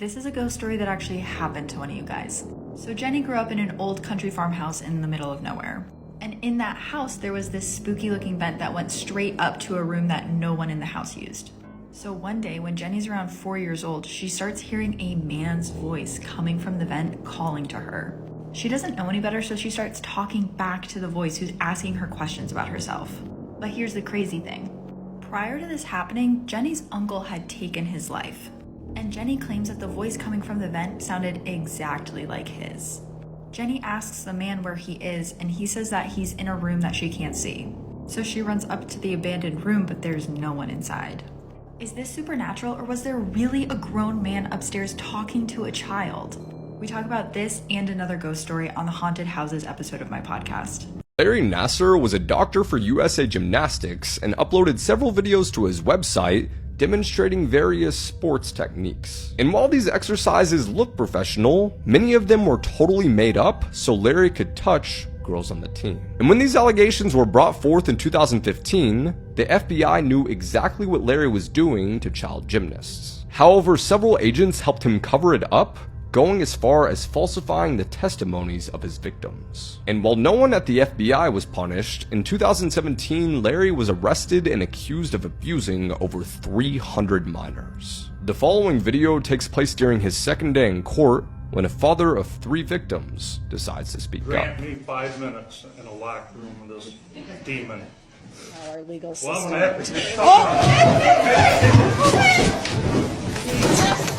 This is a ghost story that actually happened to one of you guys. So Jenny grew up in an old country farmhouse in the middle of nowhere. And in that house, there was this spooky looking vent that went straight up to a room that no one in the house used. So one day when Jenny's around 4 years old, she starts hearing a man's voice coming from the vent calling to her. She doesn't know any better, so she starts talking back to the voice who's asking her questions about herself. But here's the crazy thing. Prior to this happening, Jenny's uncle had taken his life. And Jenny claims that the voice coming from the vent sounded exactly like his. Jenny asks the man where he is, and he says that he's in a room that she can't see. So she runs up to the abandoned room, but there's no one inside. Is this supernatural, or was there really a grown man upstairs talking to a child? We talk about this and another ghost story on the Haunted Houses episode of my podcast. Larry Nassar was a doctor for USA Gymnastics and uploaded several videos to his website demonstrating various sports techniques. And while these exercises look professional, many of them were totally made up so Larry could touch girls on the team. And when these allegations were brought forth in 2015, the FBI knew exactly what Larry was doing to child gymnasts. However, several agents helped him cover it up, going as far as falsifying the testimonies of his victims. And while no one at the FBI was punished, in 2017, Larry was arrested and accused of abusing over 300 minors. The following video takes place during his second day in court when a father of 3 victims decides to speak Grant up. me 5 minutes in a locked room with this demon. Our legal Well, system. I'm gonna have to get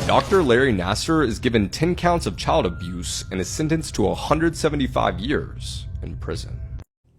Dr. Larry Nassar is given 10 counts of child abuse and is sentenced to 175 years in prison.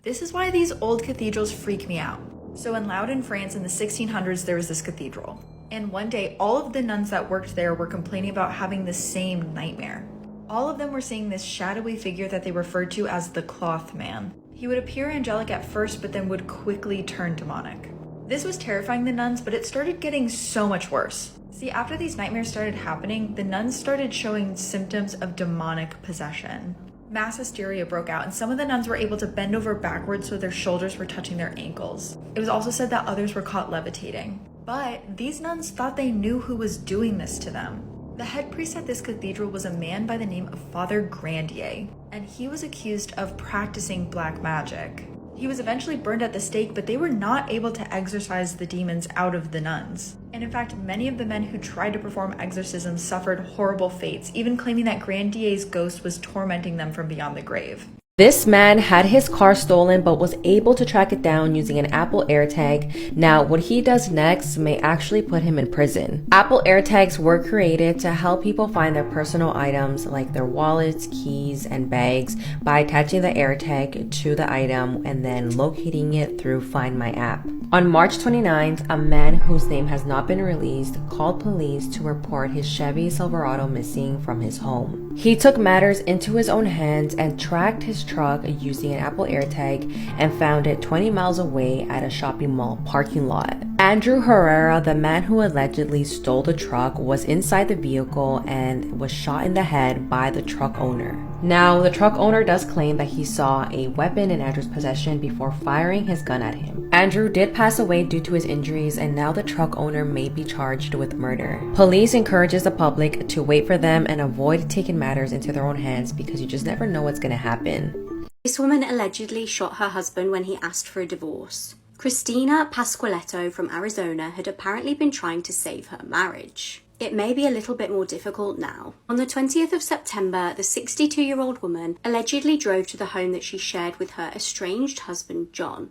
This is why these old cathedrals freak me out. So in Loudun, France in the 1600s, there was this cathedral. And one day, all of the nuns that worked there were complaining about having the same nightmare. All of them were seeing this shadowy figure that they referred to as the cloth man. He would appear angelic at first, but then would quickly turn demonic. This was terrifying the nuns, but it started getting so much worse. See, after these nightmares started happening, the nuns started showing symptoms of demonic possession. Mass hysteria broke out, and some of the nuns were able to bend over backwards so their shoulders were touching their ankles. It was also said that others were caught levitating. But these nuns thought they knew who was doing this to them. The head priest at this cathedral was a man by the name of Father Grandier, and he was accused of practicing black magic. He was eventually burned at the stake, but they were not able to exorcise the demons out of the nuns. And in fact, many of the men who tried to perform exorcisms suffered horrible fates, even claiming that Grandier's ghost was tormenting them from beyond the grave. This man had his car stolen but was able to track it down using an Apple AirTag. Now, what he does next may actually put him in prison. Apple AirTags were created to help people find their personal items like their wallets, keys, and bags by attaching the AirTag to the item and then locating it through Find My app. On March 29th, a man whose name has not been released called police to report his Chevy Silverado missing from his home. He took matters into his own hands and tracked his truck using an Apple AirTag and found it 20 miles away at a shopping mall parking lot. Andrew Herrera, the man who allegedly stole the truck, was inside the vehicle and was shot in the head by the truck owner. Now, the truck owner does claim that he saw a weapon in Andrew's possession before firing his gun at him. Andrew did pass away due to his injuries, and now the truck owner may be charged with murder. Police encourages the public to wait for them and avoid taking matters into their own hands because you just never know what's going to happen. This woman allegedly shot her husband when he asked for a divorce. Christina Pasqualetto from Arizona had apparently been trying to save her marriage. It may be a little bit more difficult now. On the 20th of September, the 62-year-old woman allegedly drove to the home that she shared with her estranged husband, John.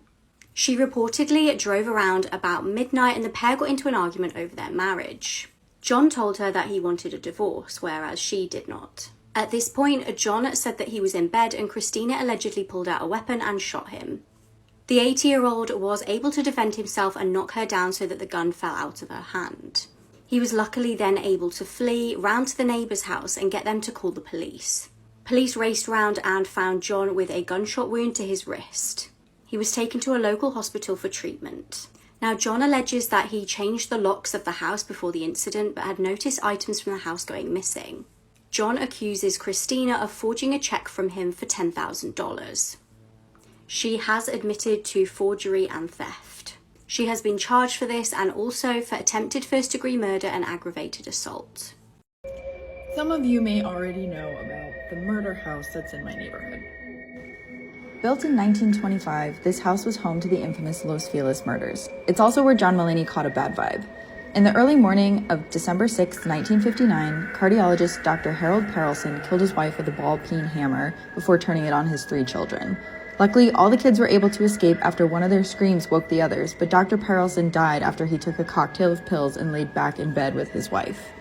She reportedly drove around about midnight and the pair got into an argument over their marriage. John told her that he wanted a divorce, whereas she did not. At this point, John said that he was in bed and Christina allegedly pulled out a weapon and shot him. The 80-year-old was able to defend himself and knock her down so that the gun fell out of her hand. He was luckily then able to flee round to the neighbour's house and get them to call the police. Police raced round and found John with a gunshot wound to his wrist. He was taken to a local hospital for treatment. Now, John alleges that he changed the locks of the house before the incident but had noticed items from the house going missing. John accuses Christina of forging a cheque from him for $10,000. She has admitted to forgery and theft. She has been charged for this and also for attempted first-degree murder and aggravated assault. Some of you may already know about the murder house that's in my neighborhood. Built in 1925, this house was home to the infamous Los Feliz murders. It's also where John Mulaney caught a bad vibe. In the early morning of December 6, 1959, cardiologist Dr. Harold Perelson killed his wife with a ball-peen hammer before turning it on his 3 children. Luckily, all the kids were able to escape after one of their screams woke the others, but Dr. Perelson died after he took a cocktail of pills and laid back in bed with his wife.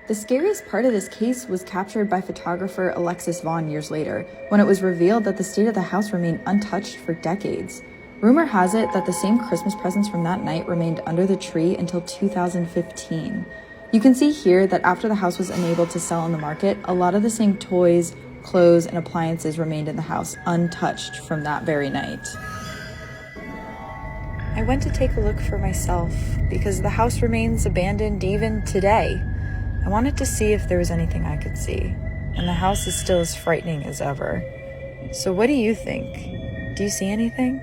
The scariest part of this case was captured by photographer Alexis Vaughn years later, when it was revealed that the state of the house remained untouched for decades. Rumor has it that the same Christmas presents from that night remained under the tree until 2015. You can see here that after the house was unable to sell on the market, a lot of the same toys, clothes, and appliances remained in the house untouched from that very night. I went to take a look for myself because the house remains abandoned even today. I wanted to see if there was anything I could see, and the house is still as frightening as ever. So what do you think? Do you see anything?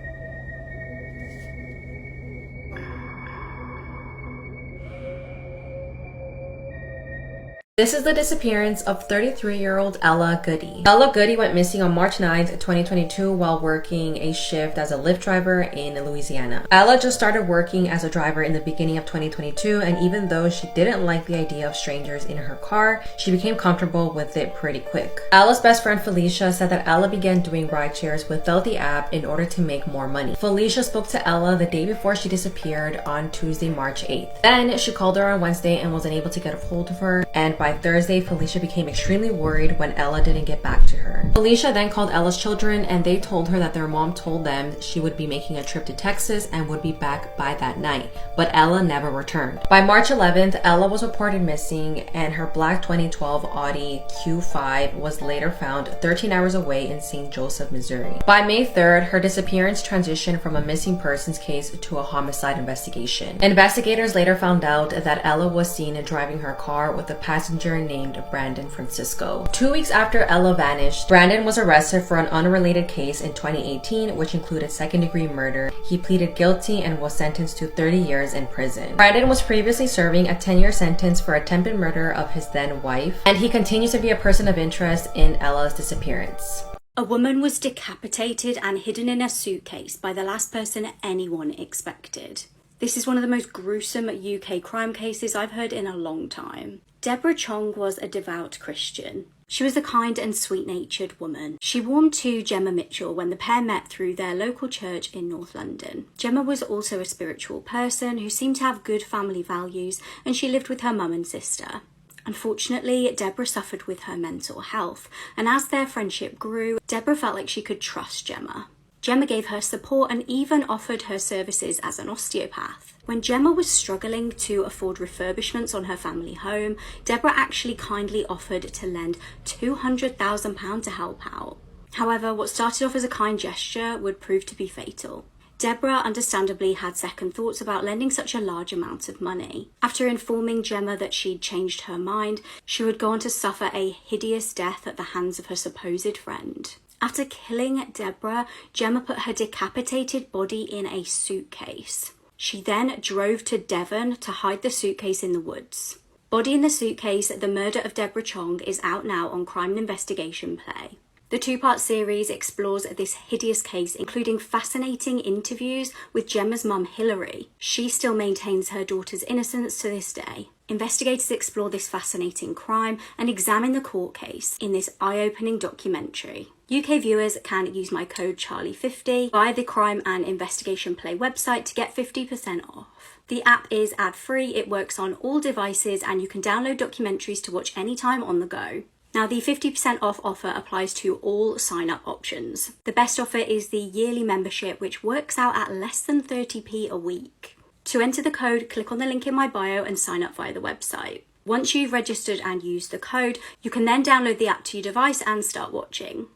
This is the disappearance of 33-year-old Ella Goody. Ella Goody went missing on March 9th, 2022 while working a shift as a Lyft driver in Louisiana. Ella just started working as a driver in the beginning of 2022, and even though she didn't like the idea of strangers in her car, she became comfortable with it pretty quick. Ella's best friend Felicia said that Ella began doing ride shares without the app in order to make more money. Felicia spoke to Ella the day before she disappeared on Tuesday, March 8th. Then she called her on Wednesday and was unable to get a hold of her, and by Thursday, Felicia became extremely worried when Ella didn't get back to her. Felicia then called Ella's children, and they told her that their mom told them she would be making a trip to Texas and would be back by that night, but Ella never returned. By March 11th, Ella was reported missing, and her black 2012 Audi Q5 was later found 13 hours away in St. Joseph, Missouri. By May 3rd, her disappearance transitioned from a missing persons case to a homicide investigation. Investigators later found out that Ella was seen driving her car with a passenger named Brandon Francisco. 2 weeks after Ella vanished, Brandon was arrested for an unrelated case in 2018, which included second-degree murder. He pleaded guilty and was sentenced to 30 years in prison. Brandon was previously serving a 10-year sentence for attempted murder of his then wife, and he continues to be a person of interest in Ella's disappearance. A woman was decapitated and hidden in a suitcase by the last person anyone expected. This is one of the most gruesome UK crime cases I've heard in a long time. Deborah Chong was a devout Christian. She was a kind and sweet-natured woman. She warmed to Gemma Mitchell when the pair met through their local church in North London. Gemma was also a spiritual person who seemed to have good family values, and she lived with her mum and sister. Unfortunately, Deborah suffered with her mental health, and as their friendship grew, Deborah felt like she could trust Gemma. Gemma gave her support and even offered her services as an osteopath. When Gemma was struggling to afford refurbishments on her family home, Deborah actually kindly offered to lend £200,000 to help out. However, what started off as a kind gesture would prove to be fatal. Deborah understandably had second thoughts about lending such a large amount of money. After informing Gemma that she'd changed her mind, she would go on to suffer a hideous death at the hands of her supposed friend. After killing Deborah, Gemma put her decapitated body in a suitcase. She then drove to Devon to hide the suitcase in the woods. Body in the Suitcase, The Murder of Deborah Chong is out now on Crime and Investigation Play. The 2-part series explores this hideous case, including fascinating interviews with Gemma's mum, Hilary. She still maintains her daughter's innocence to this day. Investigators explore this fascinating crime and examine the court case in this eye-opening documentary. UK viewers can use my code Charlie50 via the Crime and Investigation Play website to get 50% off. The app is ad-free, it works on all devices, and you can download documentaries to watch anytime on the go. Now, the 50% off offer applies to all sign-up options. The best offer is the yearly membership, which works out at less than 30p a week. To enter the code, click on the link in my bio and sign up via the website. Once you've registered and used the code, you can then download the app to your device and start watching.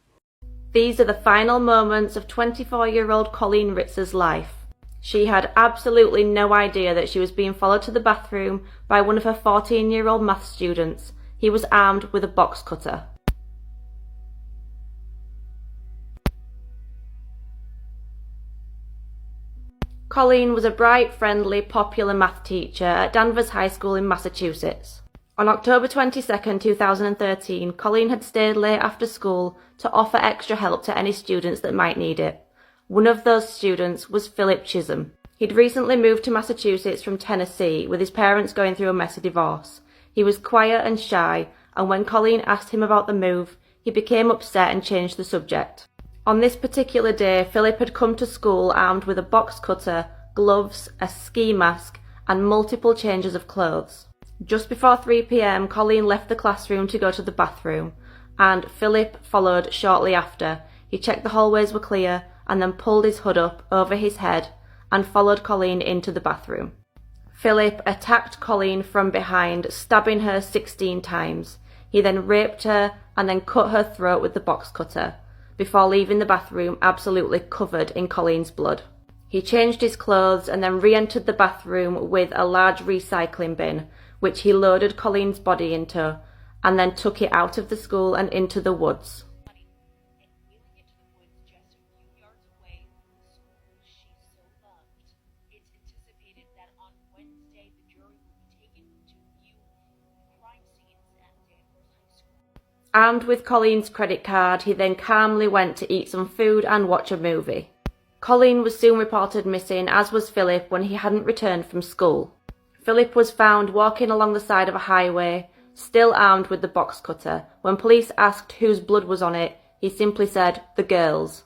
These are the final moments of 24-year-old Colleen Ritzer's life. She had absolutely no idea that she was being followed to the bathroom by one of her 14-year-old maths students. He was armed with a box cutter. Colleen was a bright, friendly, popular math teacher at Danvers High School in Massachusetts. On October 22nd, 2013, Colleen had stayed late after school to offer extra help to any students that might need it. One of those students was Philip Chisholm. He'd recently moved to Massachusetts from Tennessee, with his parents going through a messy divorce. He was quiet and shy, and when Colleen asked him about the move, he became upset and changed the subject. On this particular day, Philip had come to school armed with a box cutter, gloves, a ski mask, and multiple changes of clothes. Just before 3 p.m, Colleen left the classroom to go to the bathroom, and Philip followed shortly after. He checked the hallways were clear, and then pulled his hood up over his head and followed Colleen into the bathroom. Philip attacked Colleen from behind, stabbing her 16 times. He then raped her and then cut her throat with the box cutter, before leaving the bathroom absolutely covered in Colleen's blood. He changed his clothes and then re-entered the bathroom with a large recycling bin, which he loaded Colleen's body into, and then took it out of the school and into the woods. Armed with Colleen's credit card, he then calmly went to eat some food and watch a movie. Colleen was soon reported missing, as was Philip when he hadn't returned from school. Philip was found walking along the side of a highway, still armed with the box cutter. When police asked whose blood was on it, he simply said, "The girl's."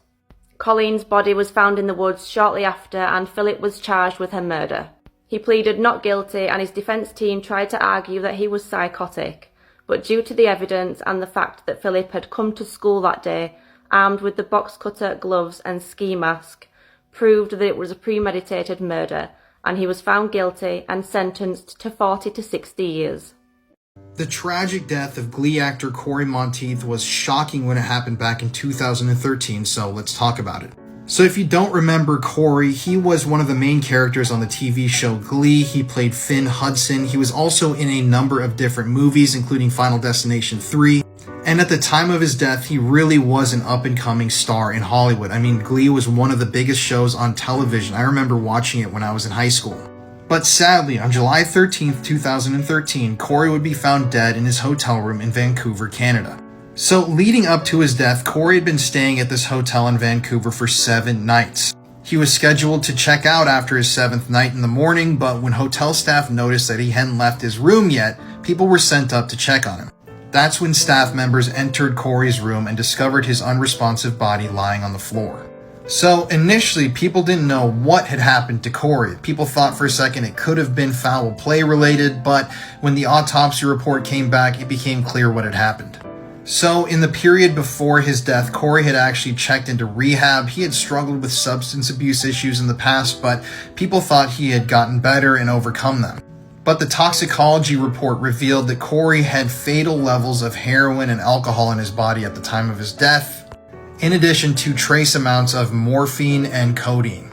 Colleen's body was found in the woods shortly after, and Philip was charged with her murder. He pleaded not guilty, and his defence team tried to argue that he was psychotic. But due to the evidence and the fact that Philip had come to school that day armed with the box cutter, gloves and ski mask, proved that it was a premeditated murder, and he was found guilty and sentenced to 40 to 60 years. The tragic death of Glee actor Corey Monteith was shocking when it happened back in 2013, so let's talk about it. So if you don't remember Corey, he was one of the main characters on the TV show Glee. He played Finn Hudson. He was also in a number of different movies, including Final Destination 3. And at the time of his death, he really was an up-and-coming star in Hollywood. I mean, Glee was one of the biggest shows on television. I remember watching it when I was in high school. But sadly, on July 13th, 2013, Corey would be found dead in his hotel room in Vancouver, Canada. So leading up to his death, Corey had been staying at this hotel in Vancouver for 7 nights. He was scheduled to check out after his 7th night in the morning, but when hotel staff noticed that he hadn't left his room yet, people were sent up to check on him. That's when staff members entered Corey's room and discovered his unresponsive body lying on the floor. So initially, people didn't know what had happened to Corey. People thought for a second it could have been foul play related, but when the autopsy report came back, it became clear what had happened. So in the period before his death, Corey had actually checked into rehab. He had struggled with substance abuse issues in the past, but people thought he had gotten better and overcome them. But the toxicology report revealed that Corey had fatal levels of heroin and alcohol in his body at the time of his death, in addition to trace amounts of morphine and codeine.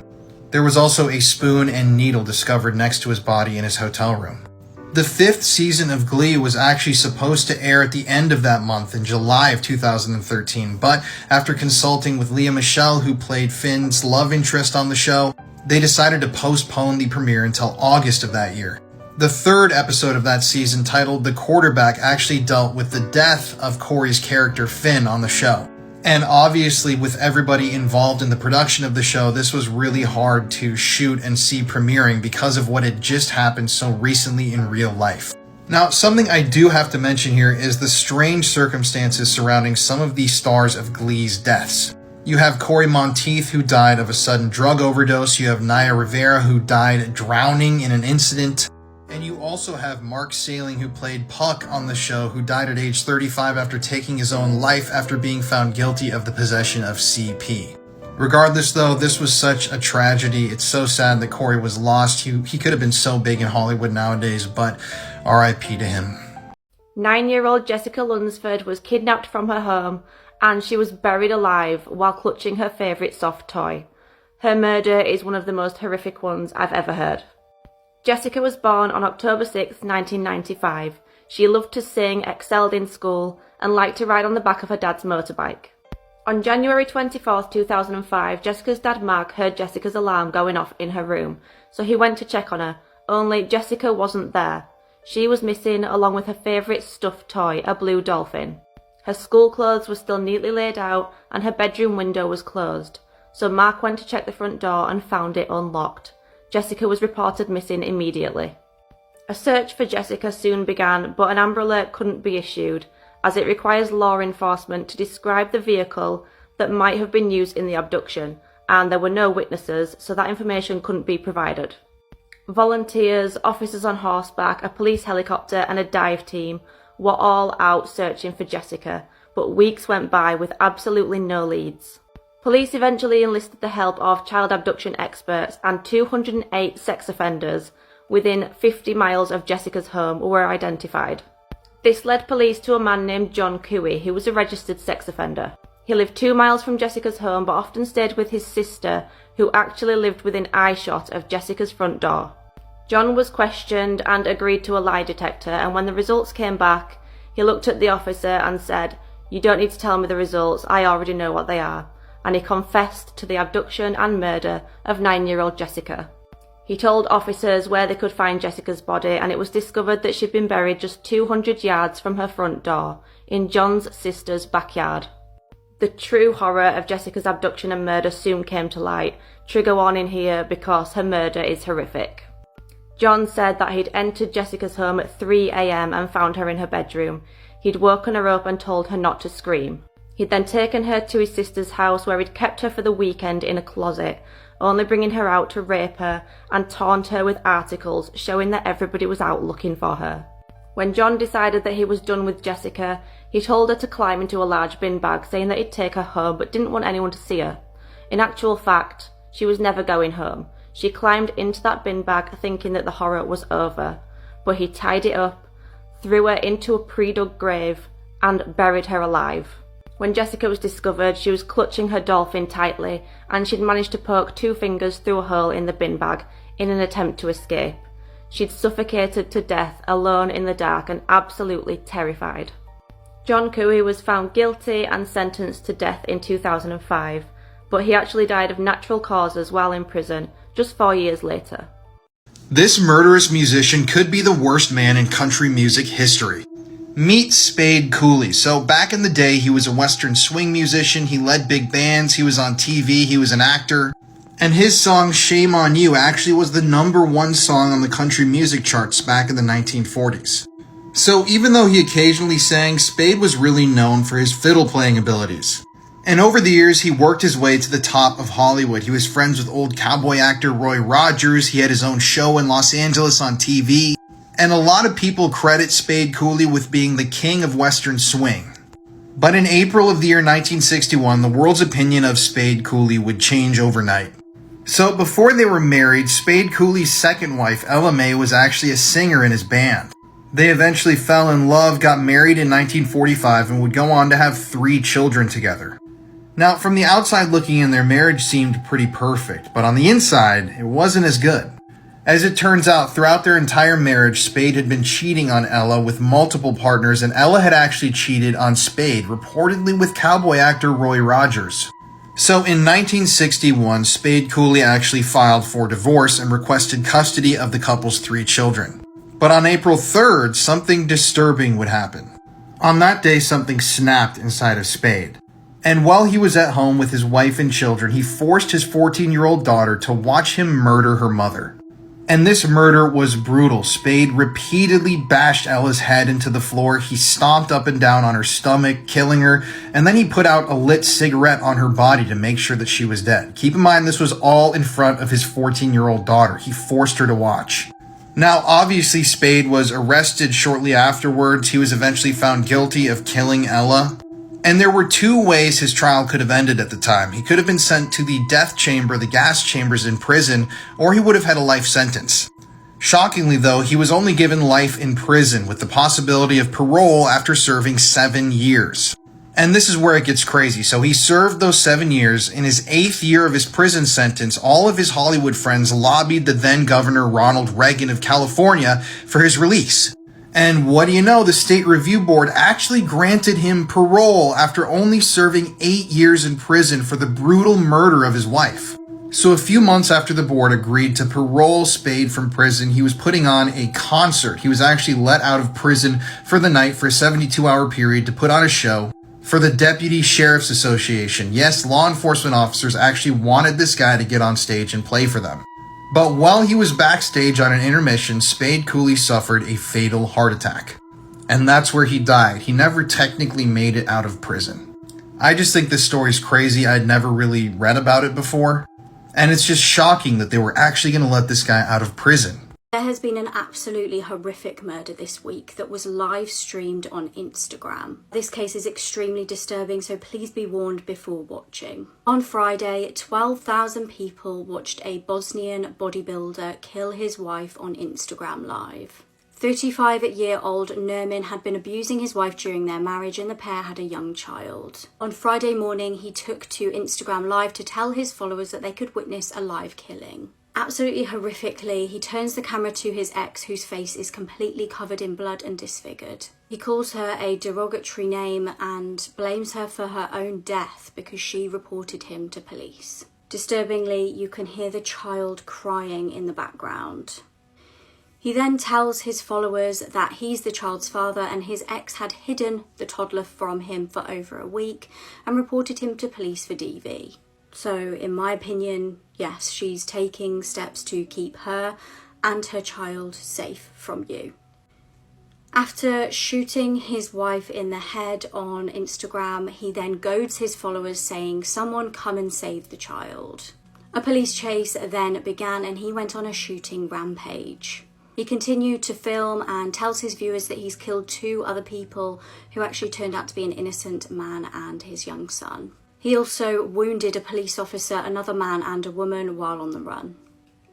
There was also a spoon and needle discovered next to his body in his hotel room. The 5th season of Glee was actually supposed to air at the end of that month in July of 2013, but after consulting with Lea Michele, who played Finn's love interest on the show, they decided to postpone the premiere until August of that year. The 3rd episode of that season, titled The Quarterback, actually dealt with the death of Corey's character Finn on the show. And obviously, with everybody involved in the production of the show, this was really hard to shoot and see premiering because of what had just happened so recently in real life. Now, something I do have to mention here is the strange circumstances surrounding some of the stars of Glee's deaths. You have Corey Monteith, who died of a sudden drug overdose. You have Naya Rivera, who died drowning in an incident. And you also have Mark Saling, who played Puck on the show, who died at age 35 after taking his own life after being found guilty of the possession of CP. Regardless, though, this was such a tragedy. It's so sad that Corey was lost. He could have been so big in Hollywood nowadays, but RIP to him. 9-year-old Jessica Lunsford was kidnapped from her home, and she was buried alive while clutching her favourite soft toy. Her murder is one of the most horrific ones I've ever heard. Jessica was born on October 6, 1995. She loved to sing, excelled in school, and liked to ride on the back of her dad's motorbike. On January 24, 2005, Jessica's dad Mark heard Jessica's alarm going off in her room, so he went to check on her, only Jessica wasn't there. She was missing along with her favourite stuffed toy, a blue dolphin. Her school clothes were still neatly laid out and her bedroom window was closed, so Mark went to check the front door and found it unlocked. Jessica was reported missing immediately. A search for Jessica soon began, but an Amber Alert couldn't be issued, as it requires law enforcement to describe the vehicle that might have been used in the abduction, and there were no witnesses, so that information couldn't be provided. Volunteers, officers on horseback, a police helicopter and a dive team were all out searching for Jessica, but weeks went by with absolutely no leads. Police eventually enlisted the help of child abduction experts, and 208 sex offenders within 50 miles of Jessica's home were identified. This led police to a man named John Cooey, who was a registered sex offender. He lived 2 miles from Jessica's home, but often stayed with his sister, who actually lived within eyeshot of Jessica's front door. John was questioned and agreed to a lie detector, and when the results came back, he looked at the officer and said, "You don't need to tell me the results, I already know what they are," and he confessed to the abduction and murder of 9-year-old Jessica. He told officers where they could find Jessica's body, and it was discovered that she'd been buried just 200 yards from her front door, in John's sister's backyard. The true horror of Jessica's abduction and murder soon came to light. Trigger warning here because her murder is horrific. John said that he'd entered Jessica's home at 3 a.m. and found her in her bedroom. He'd woken her up and told her not to scream. He'd then taken her to his sister's house, where he'd kept her for the weekend in a closet, only bringing her out to rape her and taunt her with articles showing that everybody was out looking for her. When John decided that he was done with Jessica, he told her to climb into a large bin bag, saying that he'd take her home but didn't want anyone to see her. In actual fact, she was never going home. She climbed into that bin bag thinking that the horror was over, but he tied it up, threw her into a pre-dug grave, and buried her alive. When Jessica was discovered, she was clutching her dolphin tightly, and she'd managed to poke 2 fingers through a hole in the bin bag in an attempt to escape. She'd suffocated to death alone in the dark and absolutely terrified. John Cooey was found guilty and sentenced to death in 2005, but he actually died of natural causes while in prison just 4 years later. This murderous musician could be the worst man in country music history. Meet Spade Cooley. So back in the day, he was a Western swing musician, he led big bands, he was on TV, he was an actor. And his song, Shame on You, actually was the #1 song on the country music charts back in the 1940s. So even though he occasionally sang, Spade was really known for his fiddle playing abilities. And over the years, he worked his way to the top of Hollywood. He was friends with old cowboy actor Roy Rogers, he had his own show in Los Angeles on TV. And a lot of people credit Spade Cooley with being the king of Western swing. But in April of the year 1961, the world's opinion of Spade Cooley would change overnight. So before they were married, Spade Cooley's second wife, Ella Mae, was actually a singer in his band. They eventually fell in love, got married in 1945, and would go on to have 3 children together. Now, from the outside looking in, their marriage seemed pretty perfect, but on the inside, it wasn't as good. As it turns out, throughout their entire marriage, Spade had been cheating on Ella with multiple partners, and Ella had actually cheated on Spade, reportedly with cowboy actor Roy Rogers. So in 1961, Spade Cooley actually filed for divorce and requested custody of the couple's 3 children. But on April 3rd, something disturbing would happen. On that day, something snapped inside of Spade. And while he was at home with his wife and children, he forced his 14-year-old daughter to watch him murder her mother. And this murder was brutal. Spade repeatedly bashed Ella's head into the floor. He stomped up and down on her stomach, killing her. And then he put out a lit cigarette on her body to make sure that she was dead. Keep in mind, this was all in front of his 14-year-old daughter. He forced her to watch. Now, obviously, Spade was arrested shortly afterwards. He was eventually found guilty of killing Ella. And there were 2 ways his trial could have ended at the time. He could have been sent to the death chamber, the gas chambers in prison, or he would have had a life sentence. Shockingly, though, he was only given life in prison with the possibility of parole after serving 7 years. And this is where it gets crazy. So he served those 7 years. In his 8th year of his prison sentence, all of his Hollywood friends lobbied the then Governor Ronald Reagan of California for his release. And what do you know, the State Review Board actually granted him parole after only serving 8 years in prison for the brutal murder of his wife. So a few months after the board agreed to parole Spade from prison, he was putting on a concert. He was actually let out of prison for the night for a 72-hour period to put on a show for the Deputy Sheriff's Association. Yes, law enforcement officers actually wanted this guy to get on stage and play for them. But while he was backstage on an intermission, Spade Cooley suffered a fatal heart attack. And that's where he died. He never technically made it out of prison. I just think this story's crazy. I'd never really read about it before. And it's just shocking that they were actually going to let this guy out of prison. There has been an absolutely horrific murder this week that was live streamed on Instagram. This case is extremely disturbing, so please be warned before watching. On Friday, 12,000 people watched a Bosnian bodybuilder kill his wife on Instagram Live. 35-year-old Nermin had been abusing his wife during their marriage, and the pair had a young child. On Friday morning, he took to Instagram Live to tell his followers that they could witness a live killing. Absolutely horrifically, he turns the camera to his ex, whose face is completely covered in blood and disfigured. He calls her a derogatory name and blames her for her own death because she reported him to police. Disturbingly, you can hear the child crying in the background. He then tells his followers that he's the child's father and his ex had hidden the toddler from him for over a week and reported him to police for DV. So, in my opinion, yes, she's taking steps to keep her and her child safe from you. After shooting his wife in the head on Instagram, he then goads his followers saying, "Someone come and save the child." A police chase then began and he went on a shooting rampage. He continued to film and tells his viewers that he's killed 2 other people who actually turned out to be an innocent man and his young son. He also wounded a police officer, another man and a woman while on the run.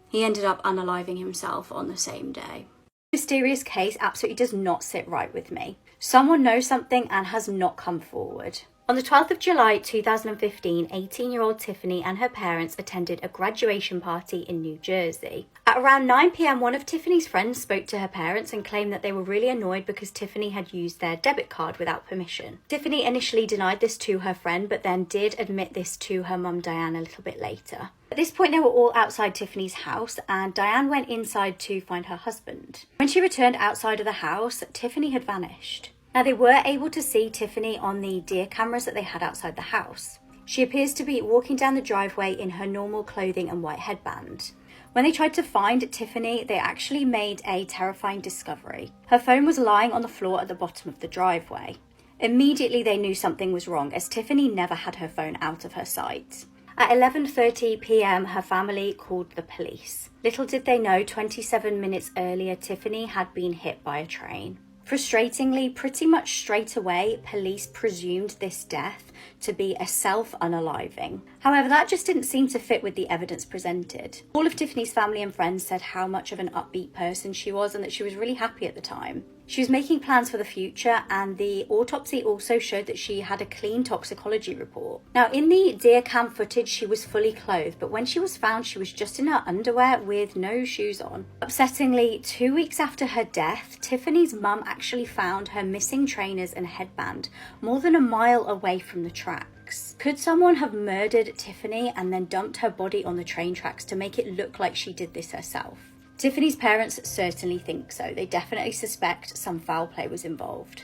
He ended up unaliving himself on the same day. This mysterious case absolutely does not sit right with me. Someone knows something and has not come forward. On the 12th of July 2015, 18-year-old Tiffany and her parents attended a graduation party in New Jersey. At around 9 p.m, one of Tiffany's friends spoke to her parents and claimed that they were really annoyed because Tiffany had used their debit card without permission. Tiffany initially denied this to her friend, but then did admit this to her mum Diane a little bit later. At this point, they were all outside Tiffany's house and Diane went inside to find her husband. When she returned outside of the house, Tiffany had vanished. Now, they were able to see Tiffany on the deer cameras that they had outside the house. She appears to be walking down the driveway in her normal clothing and white headband. When they tried to find Tiffany, they actually made a terrifying discovery. Her phone was lying on the floor at the bottom of the driveway. Immediately, they knew something was wrong as Tiffany never had her phone out of her sight. At 11:30 p.m, her family called the police. Little did they know, 27 minutes earlier, Tiffany had been hit by a train. Frustratingly, pretty much straight away, police presumed this death to be a self-unaliving. However, that just didn't seem to fit with the evidence presented. All of Tiffany's family and friends said how much of an upbeat person she was and that she was really happy at the time. She was making plans for the future, and the autopsy also showed that she had a clean toxicology report. Now, in the deer cam footage, she was fully clothed, but when she was found, she was just in her underwear with no shoes on. Upsettingly, 2 weeks after her death, Tiffany's mum actually found her missing trainers and headband more than a mile away from the tracks. Could someone have murdered Tiffany and then dumped her body on the train tracks to make it look like she did this herself? Tiffany's parents certainly think so. They definitely suspect some foul play was involved.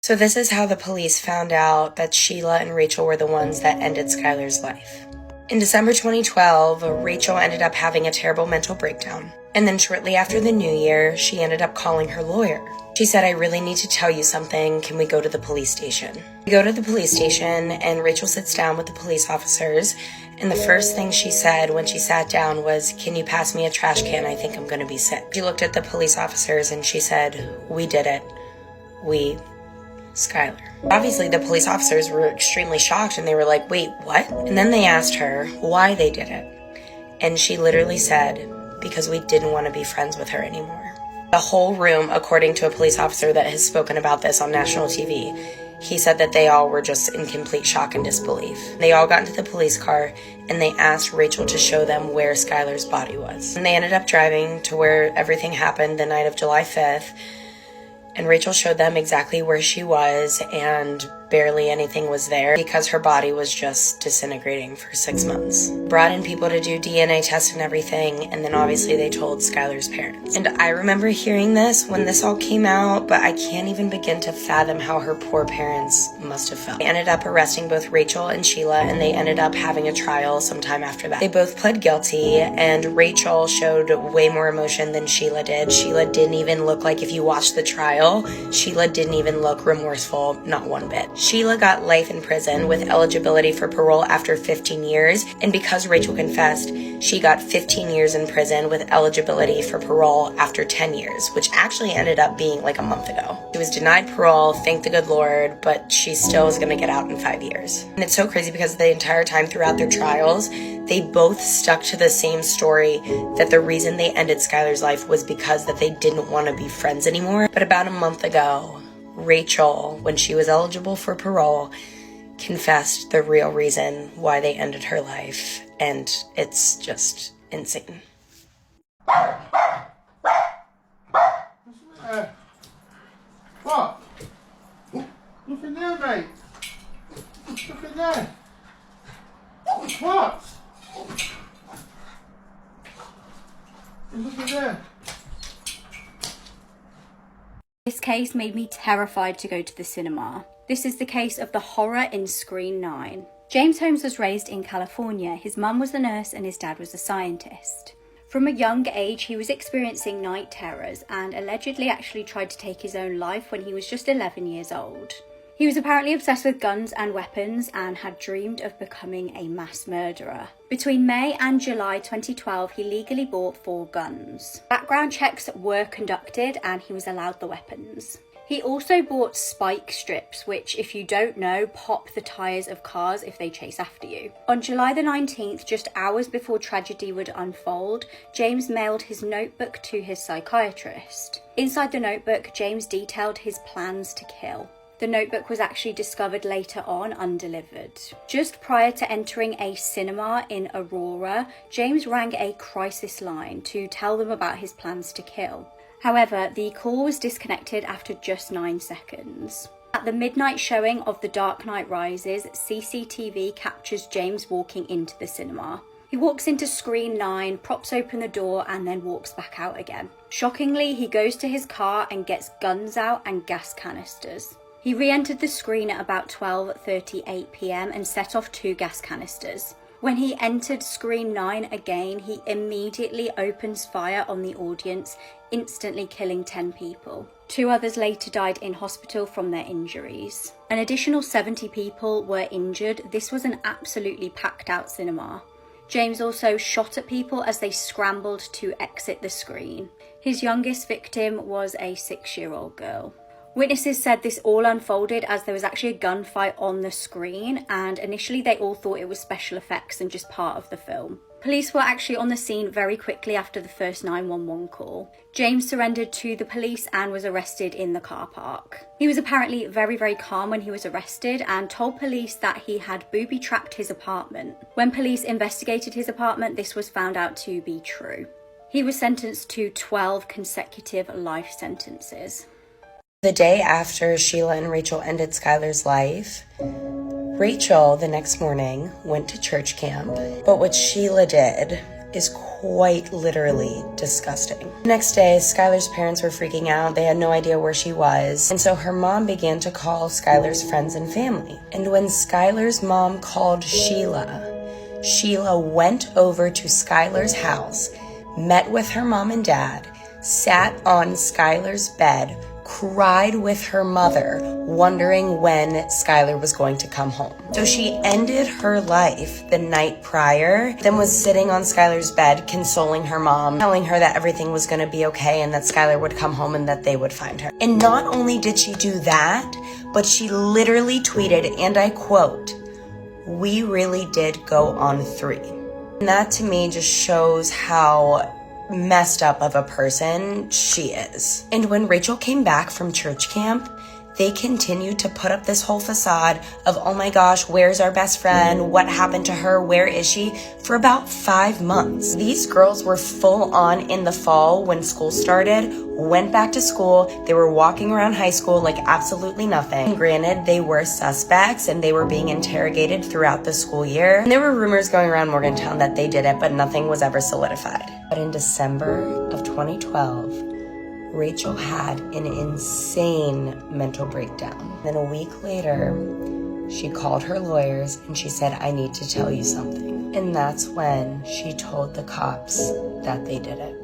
So this is how the police found out that Sheila and Rachel were the ones that ended Skylar's life. In December 2012, Rachel ended up having a terrible mental breakdown. And then shortly after the new year, she ended up calling her lawyer. She said, "I really need to tell you something. Can we go to the police station?" We go to the police station and Rachel sits down with the police officers. And the first thing she said when she sat down was, "Can you pass me a trash can? I think I'm going to be sick." She looked at the police officers and she said, "We did it. We, Skylar." Obviously, the police officers were extremely shocked and they were like, "Wait, what?" And then they asked her why they did it. And she literally said, "Because we didn't want to be friends with her anymore." The whole room, according to a police officer that has spoken about this on national TV, he said that they all were just in complete shock and disbelief. They all got into the police car and they asked Rachel to show them where Skylar's body was. And they ended up driving to where everything happened the night of July 5th. And Rachel showed them exactly where she was, and barely anything was there because her body was just disintegrating for 6 months. Brought in people to do DNA tests and everything, and then obviously they told Skylar's parents. And I remember hearing this when this all came out, but I can't even begin to fathom how her poor parents must have felt. They ended up arresting both Rachel and Sheila, and they ended up having a trial sometime after that. They both pled guilty, and Rachel showed way more emotion than Sheila did. Sheila didn't even look like, if you watched the trial, Sheila didn't even look remorseful, not one bit. Sheila got life in prison with eligibility for parole after 15 years, and because Rachel confessed, she got 15 years in prison with eligibility for parole after 10 years, which actually ended up being like a month ago. She was denied parole, thank the good Lord, but she still is gonna get out in 5 years. And it's so crazy because the entire time throughout their trials, they both stuck to the same story, that the reason they ended Skylar's life was because that they didn't want to be friends anymore. But about a month ago, Rachel, when she was eligible for parole, confessed the real reason why they ended her life, and it's just insane. What? Look in there, mate. Look in there. What? Look in there. This case made me terrified to go to the cinema. This is the case of the horror in Screen 9. James Holmes was raised in California. His mum was a nurse and his dad was a scientist. From a young age, he was experiencing night terrors and allegedly actually tried to take his own life when he was just 11 years old. He was apparently obsessed with guns and weapons and had dreamed of becoming a mass murderer. Between May and July 2012, he legally bought 4 guns. Background checks were conducted and he was allowed the weapons. He also bought spike strips, which, if you don't know, pop the tyres of cars if they chase after you. On July the 19th, just hours before tragedy would unfold, James mailed his notebook to his psychiatrist. Inside the notebook, James detailed his plans to kill. The notebook was actually discovered later on undelivered. Just prior to entering a cinema in Aurora, James rang a crisis line to tell them about his plans to kill. However, the call was disconnected after just 9 seconds. At the midnight showing of The Dark Knight Rises, CCTV captures James walking into the cinema. He walks into Screen 9, props open the door, and then walks back out again. Shockingly, he goes to his car and gets guns out and gas canisters. He re-entered the screen at about 12:38 p.m. and set off 2 gas canisters. When he entered Screen 9 again, he immediately opens fire on the audience, instantly killing 10 people. 2 others later died in hospital from their injuries. An additional 70 people were injured. This was an absolutely packed out cinema. James also shot at people as they scrambled to exit the screen. His youngest victim was a 6-year-old girl. Witnesses said this all unfolded as there was actually a gunfight on the screen, and initially they all thought it was special effects and just part of the film. Police were actually on the scene very quickly after the first 911 call. James surrendered to the police and was arrested in the car park. He was apparently very calm when he was arrested and told police that he had booby-trapped his apartment. When police investigated his apartment, this was found out to be true. He was sentenced to 12 consecutive life sentences. The day after Sheila and Rachel ended Skylar's life, Rachel, the next morning, went to church camp. But what Sheila did is quite literally disgusting. The next day, Skylar's parents were freaking out. They had no idea where she was. And so her mom began to call Skylar's friends and family. And when Skylar's mom called Sheila, Sheila went over to Skylar's house, met with her mom and dad, sat on Skylar's bed, cried with her mother, wondering when Skylar was going to come home. So she ended her life the night prior, then was sitting on Skylar's bed, consoling her mom, telling her that everything was going to be okay and that Skylar would come home and that they would find her. And not only did she do that, but she literally tweeted, and I quote, "We really did go on 3." And that to me just shows how messed up of a person she is. And when Rachel came back from church camp, they continued to put up this whole facade of, oh my gosh, where's our best friend? What happened to her? Where is she? For about 5 months. These girls were full on in the fall when school started, went back to school. They were walking around high school like absolutely nothing. And granted, they were suspects and they were being interrogated throughout the school year. And there were rumors going around Morgantown that they did it, but nothing was ever solidified. But in December of 2012, Rachel had an insane mental breakdown. Then a week later, she called her lawyers and she said, I need to tell you something. And that's when she told the cops that they did it.